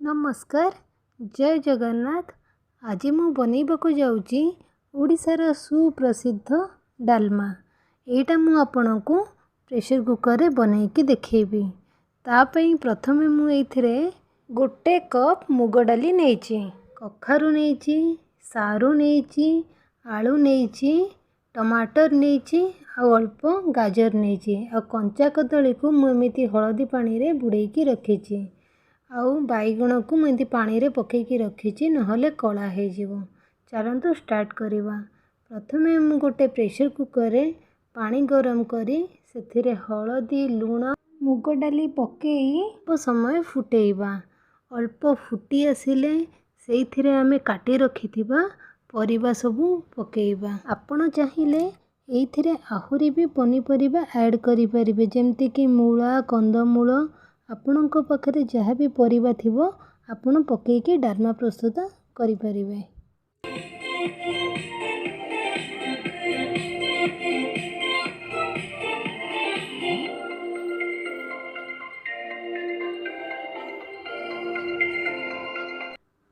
नमस्कार जय जगन्नाथ। आज मु बनैबाकू जाऊँगी ओडिशार सुप्रसिद्ध डालमा। एटा मु आपनकू प्रेशर कुकर रे बनैकी देखैबी। तापई प्रथमे मु एथिरे गोटे कप मुग डाली नेइची, कखारु नेइची, सारू नेइची, आलू नेइची, टमाटर नेइची, आ अल्प गाजर नेइची, आ कंचा कदली को मु एमिति हळदी पानी रे बुड़ेकी रखीची। आउ बैगण को मुझे पानी रे पकेकी रखी नहले कला हो। चलतु स्टार्ट करवा। प्रथमे मु गोटे प्रेशर कुकर रे पानी गरम करी से हलदी लुण मुग डाली पकई समय फुटेबा। अल्प फुटी आसिले से आमे काटी रखिथिबा परिबा सबू पकेबा। आपण चाहिए एइथिरे आहुरी भी पनीपरिबा ऐड करि परिबे, जेमति कि मूला कंदमूल आपणको पाखरे जहाँ भी परिबा थिबो आपण पकेकी डालमा प्रस्तुत करि परिबे।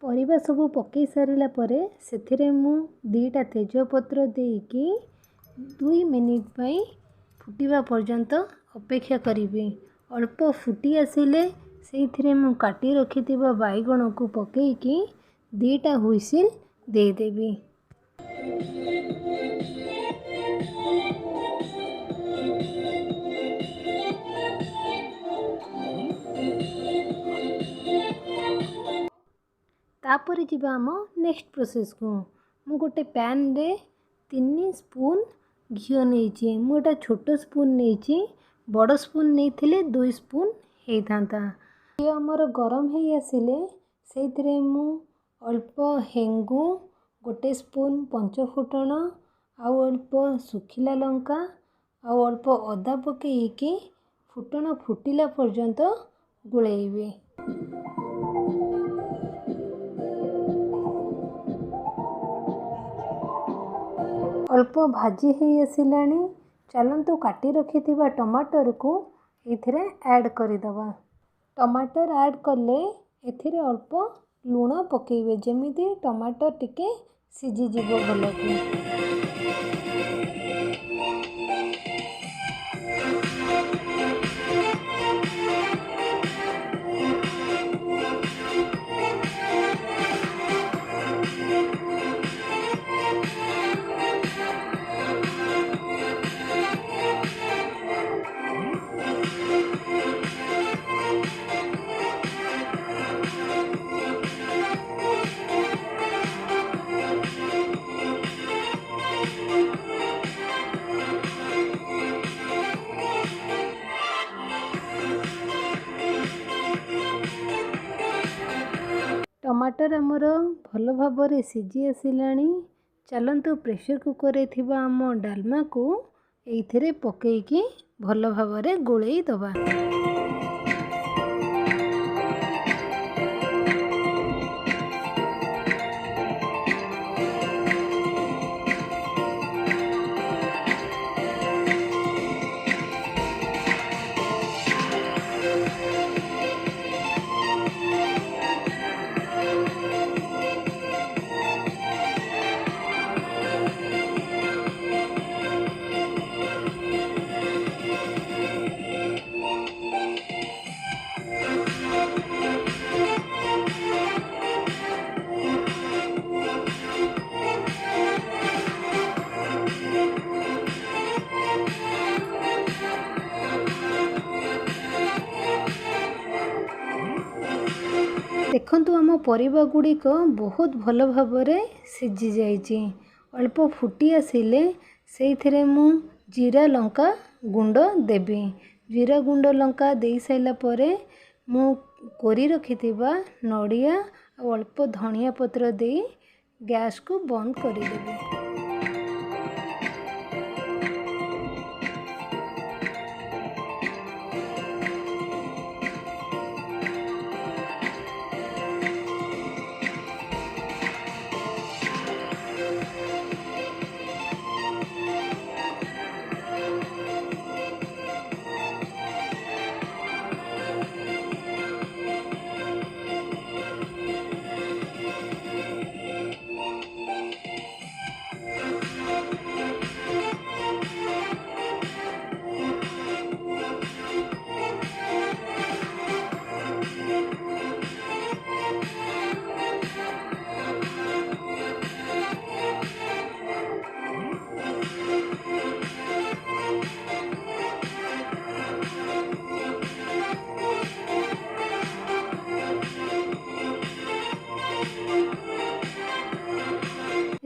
परिबा सबू पकई सारिला परे सेथिरे मु 2टा तेजपत्र देकी 2 मिनिट पई फुटिबा पर्यंत अपेक्षा करिबे। अल्प फुटी आसिले से मु काटी रखिथिबा बैगण को पकेकी 2टा हुइसिल देदेबी। तापर जीवा आम नेक्स्ट प्रोसेस को। मु गोटे पैन रे 3 स्पून घिओ नेइची। मु एटा छोट स्पून नेइची, बड़ स्पून नेइथिले 2 स्पून हेइथांता। घिओ हमर गरम हेइ आसिले सेइथिरे मु अल्प हेंगु, गोटे स्पून पंचफुटण, आउ अल्प सुखिला लंका, आउ अल्प अदा पकेइकी फुटण फुटिला पर्यंत गुळेइबे। अल्प भाजी हेइ आसिलानी। चलंतु काटी रखिथिबा टमाटर को एथिरे ऐड करिदबा। टमाटर ऐड कले एथिरे अल्प लूण पकेइबे, जेमिति टमाटर टिके सिझी जिवो भलकि। टमाटर आमर भल भाव सिझी आसिलानी। चलंतु प्रेशर कुकर रे थिबा आम डालमा को एइथिरे पकेइकी भल भाव गोळेई दबा। देखंतु आम परिबा गुड़िक बहुत भल भाव सिझी जाइए। अल्प फुटी आसिले सेइथिरे मु जीरा लंका गुंड देबी। जीरा गुंड लंका दे साइला परे मु कोरी रखिथिबा नड़िया और अल्प धनिया पत्र दे गैस को बंद कर देबी।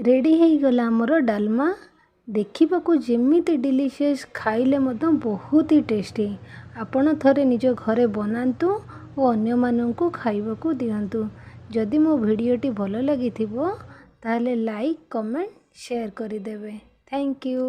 रेडी हो गला आमर डालमा। देखा जेमिति डिलीशियस खाइले मत बहुत ही टेस्टी। आपण थरे निज घरे बनातु और अन्य माननकु खाइबाकू दियंतु। जदि मो भिडियोटी भल लगी ताले लाइक कमेंट शेयर करदेवे। Thank you.